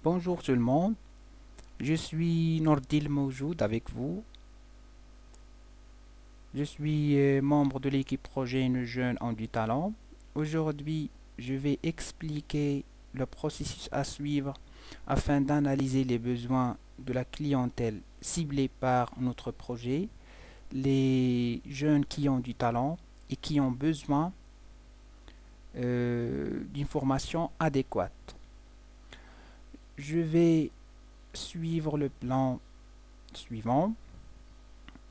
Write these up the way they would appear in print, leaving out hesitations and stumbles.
Bonjour tout le monde, je suis Nordil Moujoud avec vous. Je suis membre de l'équipe projet Nos Jeunes ont du talent. Aujourd'hui, je vais expliquer le processus à suivre afin d'analyser les besoins de la clientèle ciblée par notre projet, les jeunes qui ont du talent et qui ont besoin d'une formation adéquate. Je vais suivre le plan suivant.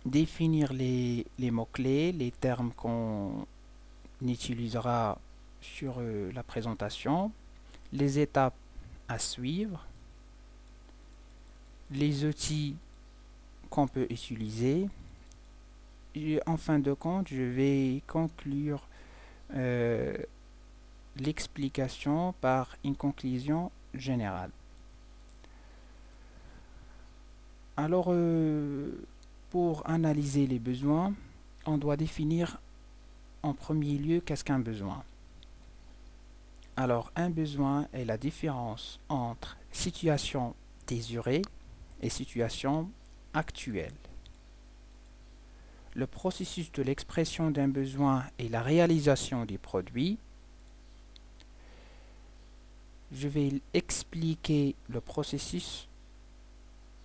Définir les mots-clés, les termes qu'on utilisera sur la présentation, les étapes à suivre, les outils qu'on peut utiliser. Et en fin de compte, je vais conclure euh, l'explication par une conclusion générale. Alors, pour analyser les besoins, on doit définir en premier lieu qu'est-ce qu'un besoin. Alors, un besoin est la différence entre situation désirée et situation actuelle. Le processus de l'expression d'un besoin est la réalisation des produits. Je vais expliquer le processus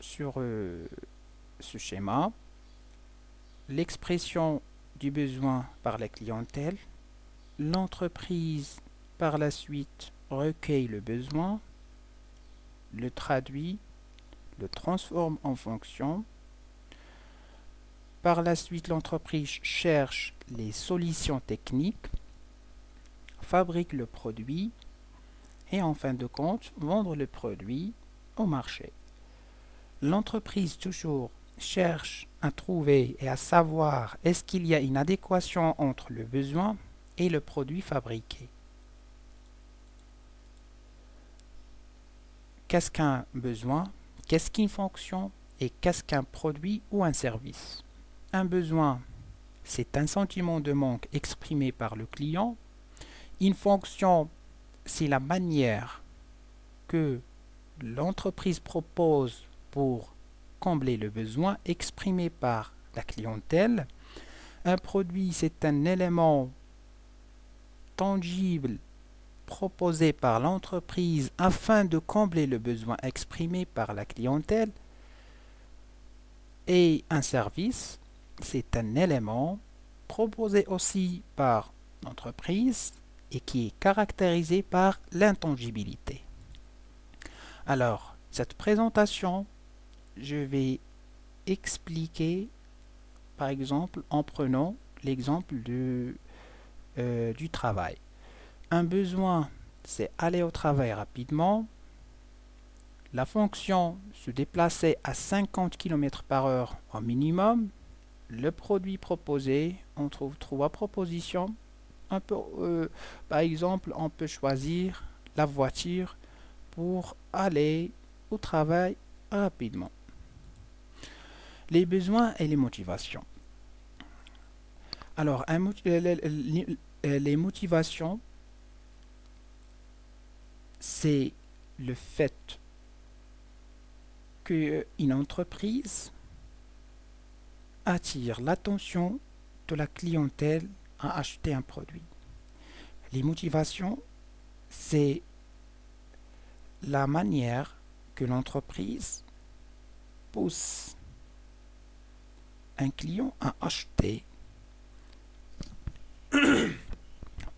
sur ce schéma. L'expression du besoin par la clientèle. L'entreprise, par la suite, recueille le besoin, le traduit, le transforme en fonction. Par la suite, l'entreprise cherche les solutions techniques, fabrique le produit et en fin de compte, vendre le produit au marché. L'entreprise toujours cherche à trouver et à savoir est-ce qu'il y a une adéquation entre le besoin et le produit fabriqué. Qu'est-ce qu'un besoin? Qu'est-ce qu'une fonction? Et qu'est-ce qu'un produit ou un service? Un besoin, c'est un sentiment de manque exprimé par le client. Une fonction, c'est la manière que l'entreprise propose pour combler le besoin exprimé par la clientèle. Un produit, c'est un élément tangible proposé par l'entreprise afin de combler le besoin exprimé par la clientèle. Et un service, c'est un élément proposé aussi par l'entreprise et qui est caractérisé par l'intangibilité. Alors, cette présentation, je vais expliquer, par exemple, en prenant l'exemple du travail. Un besoin, c'est aller au travail rapidement. La fonction, se déplacer à 50 km par heure au minimum. Le produit proposé, on trouve trois propositions. Par exemple, on peut choisir la voiture pour aller au travail rapidement. Les besoins et les motivations. Alors, les motivations, c'est le fait qu'une entreprise attire l'attention de la clientèle à acheter un produit. Les motivations, c'est la manière que l'entreprise pousse un client à acheter,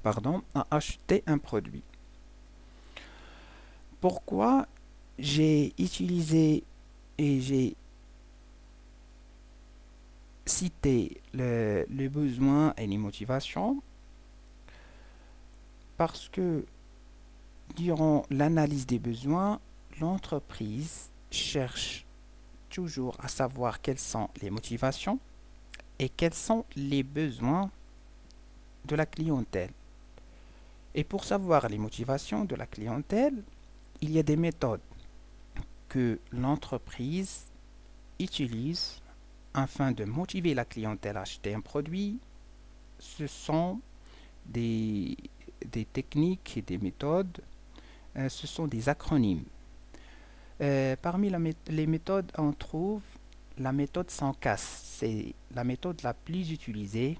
à acheter un produit. Pourquoi j'ai utilisé et j'ai cité le besoin et les motivations? Parce que durant l'analyse des besoins, l'entreprise cherche toujours à savoir quelles sont les motivations et quels sont les besoins de la clientèle. Et pour savoir les motivations de la clientèle, il y a des méthodes que l'entreprise utilise afin de motiver la clientèle à acheter un produit. Ce sont des techniques et des méthodes, ce sont des acronymes. Parmi les méthodes, on trouve la méthode sans casse. C'est la méthode la plus utilisée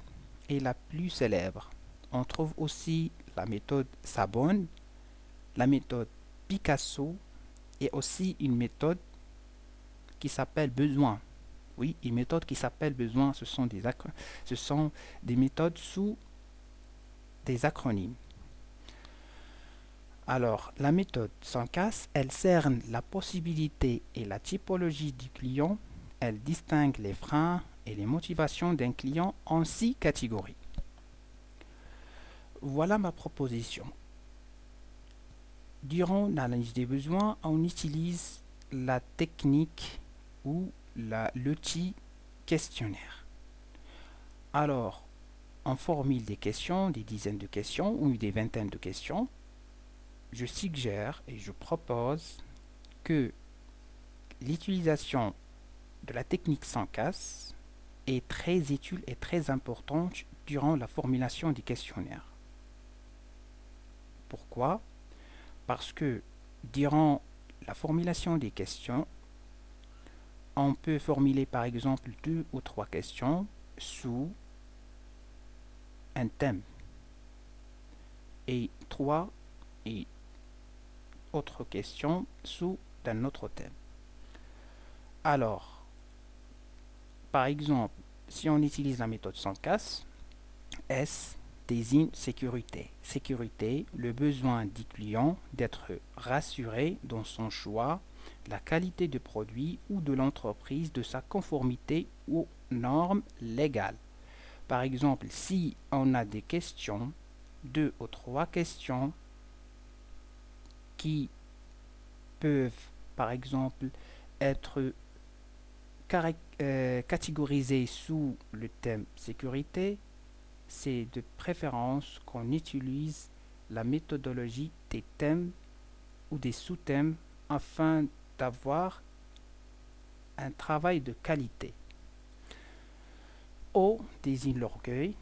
et la plus célèbre. On trouve aussi la méthode Sabon, la méthode Picasso et aussi une méthode qui s'appelle besoin. Oui, une méthode qui s'appelle besoin, ce sont des méthodes sous des acronymes. Alors, la méthode sans casse, elle cerne la possibilité et la typologie du client. Elle distingue les freins et les motivations d'un client en 6 catégories. Voilà ma proposition. Durant l'analyse des besoins, on utilise la technique ou l'outil questionnaire. Alors, on formule des questions, des dizaines de questions ou des vingtaines de questions. Je suggère et je propose que l'utilisation de la technique sans casse est très utile et très importante durant la formulation des questionnaires. Pourquoi? Parce que durant la formulation des questions, on peut formuler par exemple 2 ou 3 questions sous un thème et 3 et autres questions sous un autre thème. Alors, par exemple, si on utilise la méthode sans casse, S désigne sécurité. Sécurité, le besoin du client d'être rassuré dans son choix, la qualité du produit ou de l'entreprise, de sa conformité aux normes légales. Par exemple, si on a des questions, 2 ou 3 questions qui peuvent, par exemple, être catégorisées sous le thème sécurité, c'est de préférence qu'on utilise la méthodologie des thèmes ou des sous-thèmes afin d'avoir un travail de qualité. O désigne l'orgueil,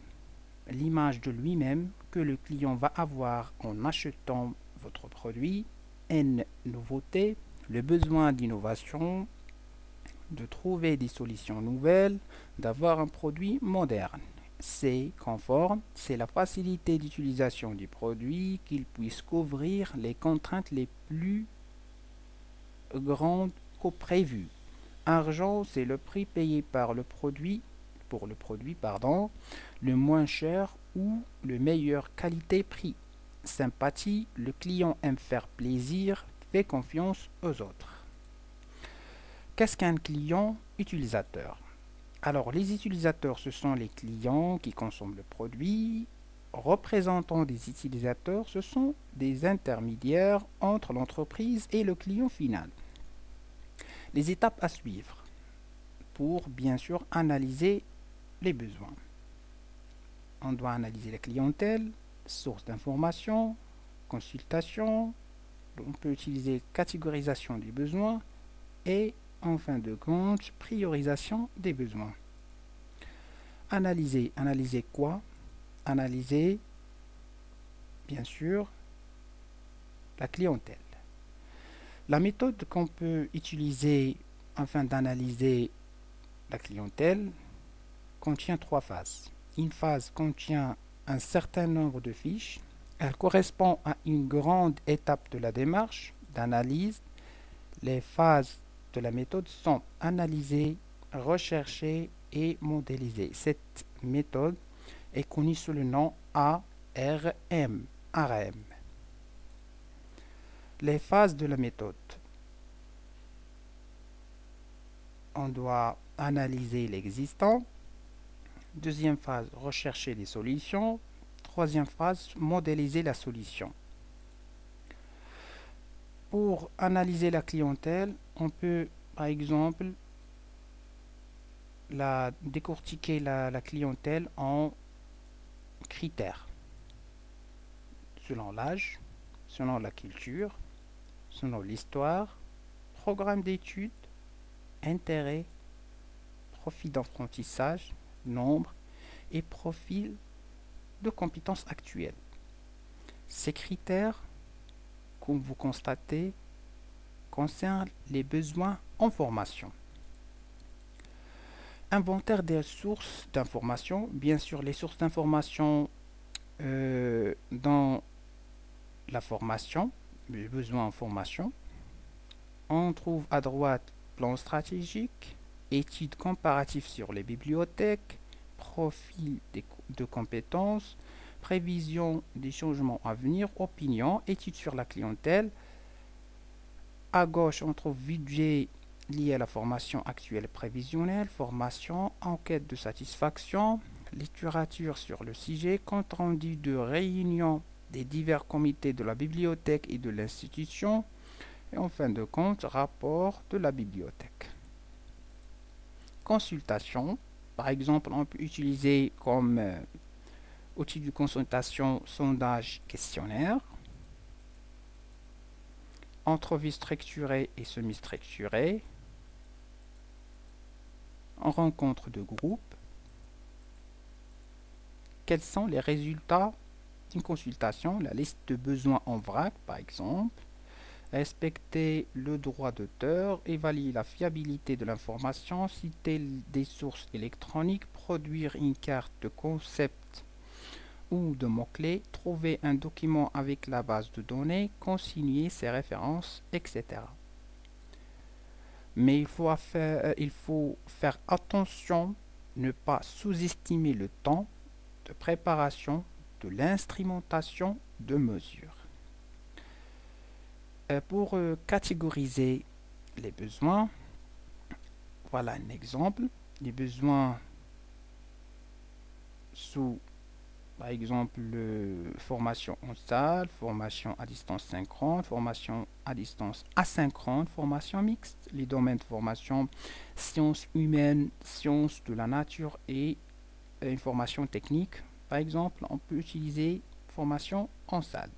l'image de lui-même que le client va avoir en achetant votre produit. N, nouveauté, le besoin d'innovation, de trouver des solutions nouvelles, d'avoir un produit moderne. C, conforme, c'est la facilité d'utilisation du produit, qu'il puisse couvrir les contraintes les plus grandes qu'au prévu. Argent, c'est le prix payé pour le produit, le moins cher ou le meilleur qualité-prix. Sympathie, le client aime faire plaisir, fait confiance aux autres. Qu'est-ce qu'un client utilisateur? Alors, les utilisateurs, ce sont les clients qui consomment le produit. Représentants des utilisateurs, ce sont des intermédiaires entre l'entreprise et le client final. Les étapes à suivre pour, bien sûr, analyser les besoins. On doit analyser la clientèle, source d'information, consultation, on peut utiliser catégorisation des besoins et en fin de compte, priorisation des besoins. Analyser quoi? Analyser, bien sûr, la clientèle. La méthode qu'on peut utiliser afin d'analyser la clientèle contient 3 phases. Une phase contient un certain nombre de fiches. Elle correspond à une grande étape de la démarche d'analyse. Les phases de la méthode sont analysées, recherchées et modélisées. Cette méthode est connue sous le nom ARM. Les phases de la méthode. On doit analyser l'existant. Deuxième phase, rechercher les solutions. Troisième phase, modéliser la solution. Pour analyser la clientèle, on peut, par exemple, décortiquer la clientèle en critères. Selon l'âge, selon la culture, selon l'histoire, programme d'études, intérêt, profil d'apprentissage, nombre et profil de compétences actuelles. Ces critères, comme vous constatez, concerne les besoins en formation. Inventaire des sources d'information. Bien sûr, les sources d'information dans la formation, les besoins en formation. On trouve à droite plan stratégique, études comparatives sur les bibliothèques, profil de compétences, prévision des changements à venir, opinion, études sur la clientèle. À gauche, on trouve budget lié à la formation actuelle prévisionnelle, formation, enquête de satisfaction, littérature sur le sujet, compte rendu de réunion des divers comités de la bibliothèque et de l'institution, et en fin de compte, rapport de la bibliothèque. Consultation, par exemple, on peut utiliser comme outil de consultation sondage questionnaire, entrevue structurée et semi-structurée, en rencontre de groupe. Quels sont les résultats d'une consultation? La liste de besoins en vrac, par exemple. Respecter le droit d'auteur, évaluer la fiabilité de l'information, citer des sources électroniques, produire une carte de concept ou de mots-clés, trouver un document avec la base de données, consigner ses références, etc. Mais il faut faire attention, ne pas sous-estimer le temps de préparation de l'instrumentation de mesure. Pour catégoriser les besoins, voilà un exemple. Les besoins sous, par exemple, formation en salle, formation à distance synchrone, formation à distance asynchrone, formation mixte, les domaines de formation sciences humaines, sciences de la nature et une formation technique. Par exemple, on peut utiliser formation en salle.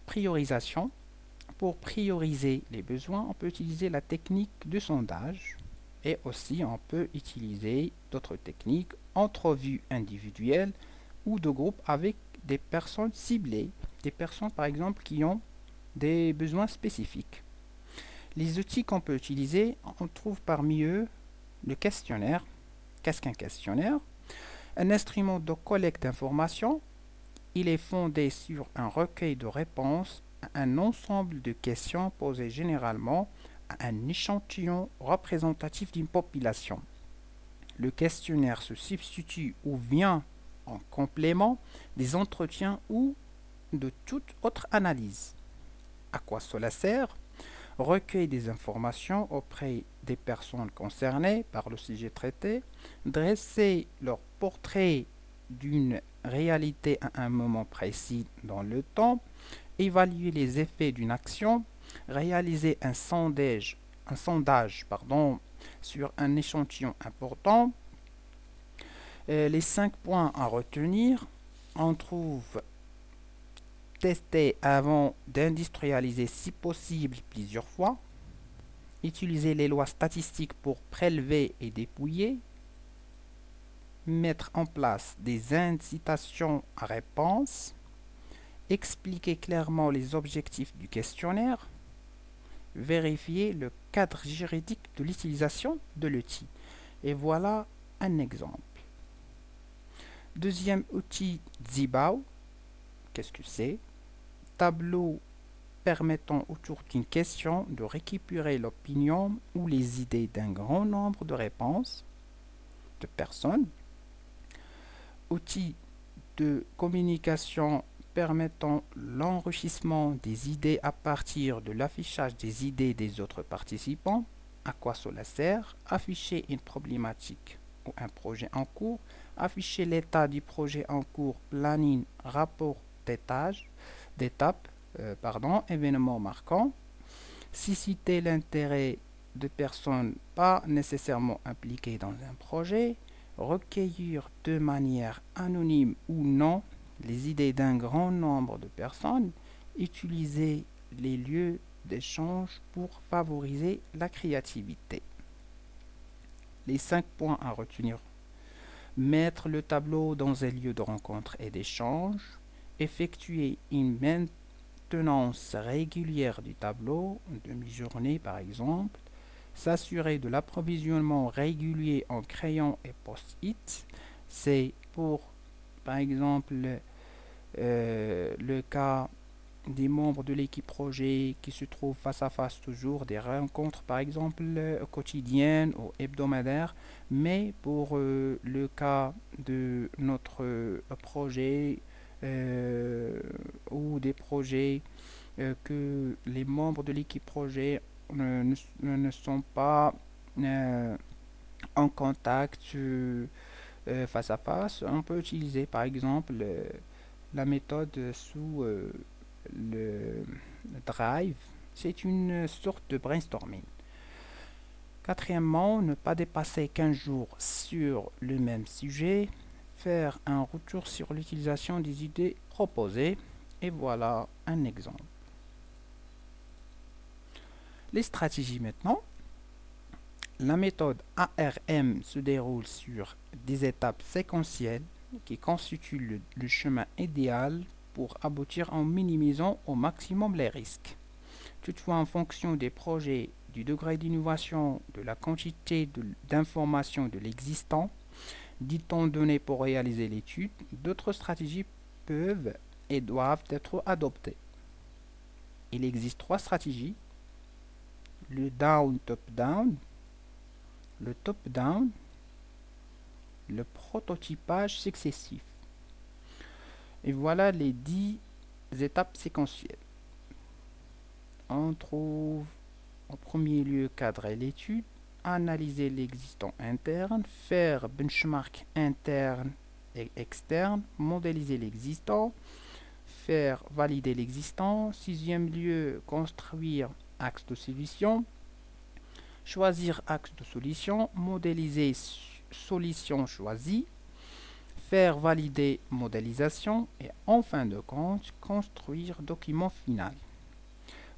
Priorisation. Pour prioriser les besoins, on peut utiliser la technique de sondage et aussi on peut utiliser d'autres techniques, entrevues individuelles ou de groupe avec des personnes ciblées, des personnes par exemple qui ont des besoins spécifiques. Les outils qu'on peut utiliser, on trouve parmi eux le questionnaire. Qu'est-ce qu'un questionnaire? Un instrument de collecte d'informations. Il est fondé sur un recueil de réponses à un ensemble de questions posées généralement à un échantillon représentatif d'une population. Le questionnaire se substitue ou vient en complément des entretiens ou de toute autre analyse. À quoi cela sert? Recueil des informations auprès des personnes concernées par le sujet traité, dresser leur portrait d'une réalité à un moment précis dans le temps, évaluer les effets d'une action, réaliser un sondage sur un échantillon important. Les 5 points à retenir, on trouve tester avant d'industrialiser si possible plusieurs fois, utiliser les lois statistiques pour prélever et dépouiller, mettre en place des incitations à réponse, expliquer clairement les objectifs du questionnaire, vérifier le cadre juridique de l'utilisation de l'outil. Et voilà un exemple. Deuxième outil, Zibao. Qu'est-ce que c'est? Tableau permettant autour d'une question de récupérer l'opinion ou les idées d'un grand nombre de réponses de personnes. Outil de communication permettant l'enrichissement des idées à partir de l'affichage des idées des autres participants. À quoi cela sert? Afficher une problématique ou un projet en cours, afficher l'état du projet en cours, planning, rapport d'étapes, événements marquants, susciter l'intérêt de personnes pas nécessairement impliquées dans un projet, recueillir de manière anonyme ou non les idées d'un grand nombre de personnes, utiliser les lieux d'échange pour favoriser la créativité. Les 5 points à retenir. Mettre le tableau dans un lieu de rencontre et d'échange, effectuer une maintenance régulière du tableau, une demi-journée par exemple, s'assurer de l'approvisionnement régulier en crayons et post-it, c'est pour par exemple le cas des membres de l'équipe projet qui se trouvent face à face toujours, des rencontres par exemple quotidiennes ou hebdomadaires, mais pour le cas de notre projet ou des projets que les membres de l'équipe projet ne sont pas euh, en contact face à face, on peut utiliser par exemple la méthode sous le Drive. C'est une sorte de brainstorming. Quatrièmement, ne pas dépasser 15 jours sur le même sujet, faire un retour sur l'utilisation des idées proposées. Et voilà un exemple. Les stratégies maintenant. La méthode ARM se déroule sur des étapes séquentielles qui constituent le chemin idéal pour aboutir en minimisant au maximum les risques. Toutefois, en fonction des projets, du degré d'innovation, de la quantité d'informations de l'existant, du temps donné pour réaliser l'étude, d'autres stratégies peuvent et doivent être adoptées. Il existe trois stratégies: le down-top-down, le top-down, le prototypage successif. Et voilà les 10 étapes séquentielles. On trouve en premier lieu cadrer l'étude, analyser l'existant interne, faire benchmark interne et externe, modéliser l'existant, faire valider l'existant. Sixième lieu, construire axe de solution, choisir axe de solution, modéliser solution choisie, faire valider modélisation et en fin de compte, construire document final.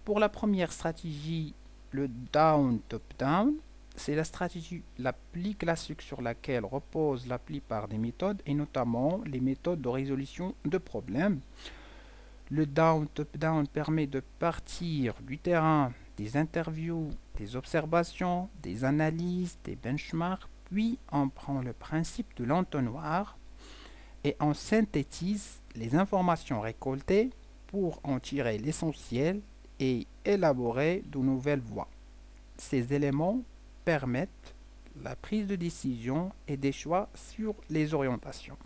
Pour la première stratégie, le down-top-down, c'est la stratégie la plus classique sur laquelle repose la plupart des méthodes et notamment les méthodes de résolution de problèmes. Le down-top-down permet de partir du terrain, des interviews, des observations, des analyses, des benchmarks, puis on prend le principe de l'entonnoir et on synthétise les informations récoltées pour en tirer l'essentiel et élaborer de nouvelles voies. Ces éléments permettent la prise de décision et des choix sur les orientations.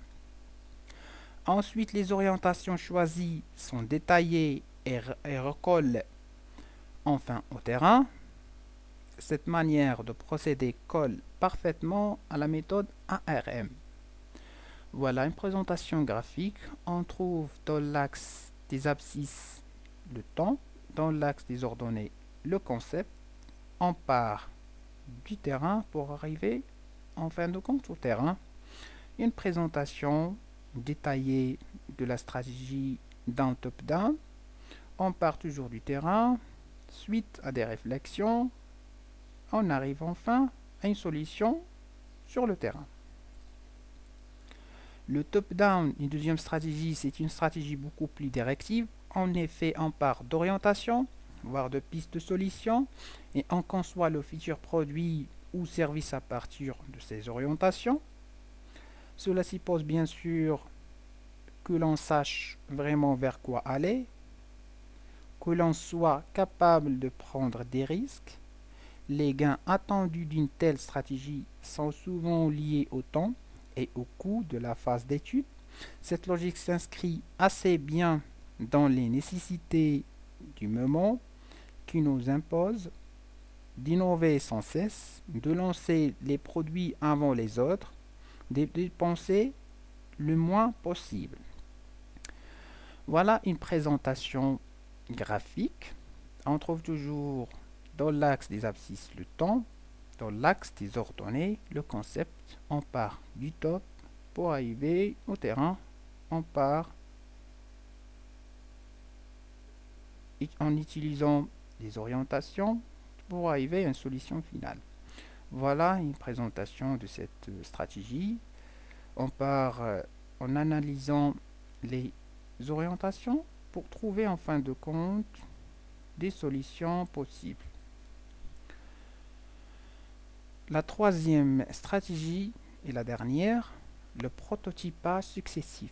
Ensuite, les orientations choisies sont détaillées et recollent enfin au terrain. Cette manière de procéder colle parfaitement à la méthode ARM. Voilà une présentation graphique. On trouve dans l'axe des abscisses le temps, dans l'axe des ordonnées le concept. On part du terrain pour arriver en fin de compte au terrain. Une présentation détaillée de la stratégie down-top-down. On part toujours du terrain, suite à des réflexions, on arrive enfin à une solution sur le terrain. Le top-down, une deuxième stratégie, c'est une stratégie beaucoup plus directive. En effet, on part d'orientation, voire de pistes de solution, et on conçoit le futur produit ou service à partir de ces orientations. Cela suppose bien sûr que l'on sache vraiment vers quoi aller, que l'on soit capable de prendre des risques. Les gains attendus d'une telle stratégie sont souvent liés au temps et au coût de la phase d'étude. Cette logique s'inscrit assez bien dans les nécessités du moment qui nous impose d'innover sans cesse, de lancer les produits avant les autres, de dépenser le moins possible. Voilà une présentation graphique. On trouve toujours dans l'axe des abscisses le temps, dans l'axe des ordonnées le concept. On part du top pour arriver au terrain. On part en utilisant des orientations pour arriver à une solution finale. Voilà une présentation de cette stratégie. On part en analysant les orientations pour trouver en fin de compte des solutions possibles. La troisième stratégie et la dernière, le prototypage successif.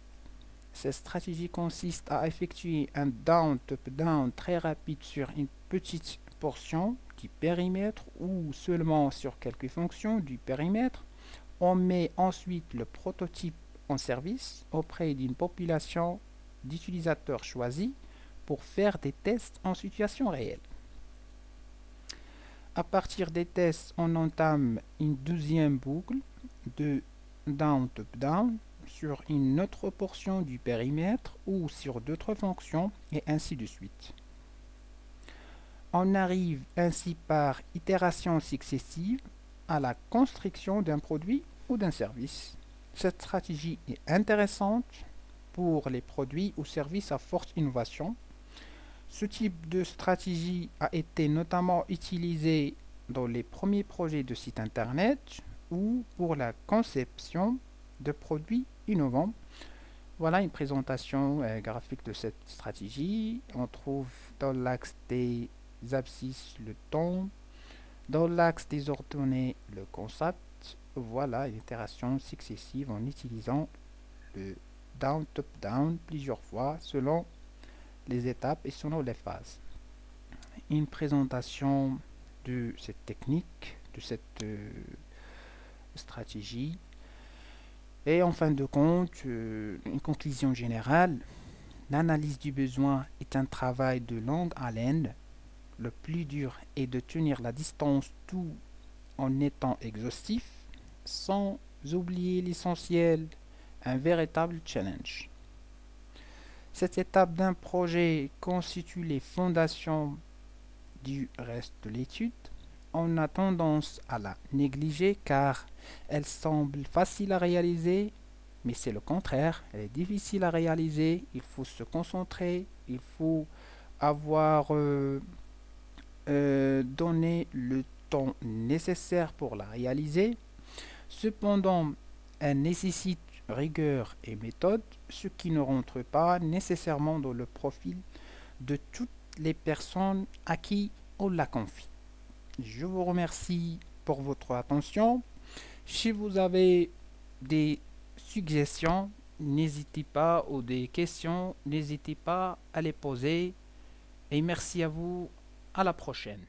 Cette stratégie consiste à effectuer un down top-down très rapide sur une petite portion du périmètre ou seulement sur quelques fonctions du périmètre. On met ensuite le prototype en service auprès d'une population d'utilisateurs choisis pour faire des tests en situation réelle. À partir des tests, on entame une deuxième boucle de down-top-down sur une autre portion du périmètre ou sur d'autres fonctions et ainsi de suite. On arrive ainsi par itération successive à la construction d'un produit ou d'un service. Cette stratégie est intéressante pour les produits ou services à forte innovation. Ce type de stratégie a été notamment utilisé dans les premiers projets de sites internet ou pour la conception de produits innovants. Voilà une présentation graphique de cette stratégie. On trouve dans l'axe des abscisses le ton, dans l'axe des ordonnées le concept. Voilà une itération successive en utilisant le down-top-down plusieurs fois selon les étapes et selon les phases. Une présentation de cette technique, de cette stratégie. Et en fin de compte, une conclusion générale, l'analyse du besoin est un travail de longue haleine. Le plus dur est de tenir la distance tout en étant exhaustif, sans oublier l'essentiel, un véritable challenge. Cette étape d'un projet constitue les fondations du reste de l'étude. On a tendance à la négliger car elle semble facile à réaliser, mais c'est le contraire, elle est difficile à réaliser, il faut se concentrer, il faut avoir donné le temps nécessaire pour la réaliser. Cependant, elle nécessite rigueur et méthode, ce qui ne rentre pas nécessairement dans le profil de toutes les personnes à qui on la confie. Je vous remercie pour votre attention. Si vous avez des suggestions, n'hésitez pas, ou des questions, n'hésitez pas à les poser. Et merci à vous. À la prochaine.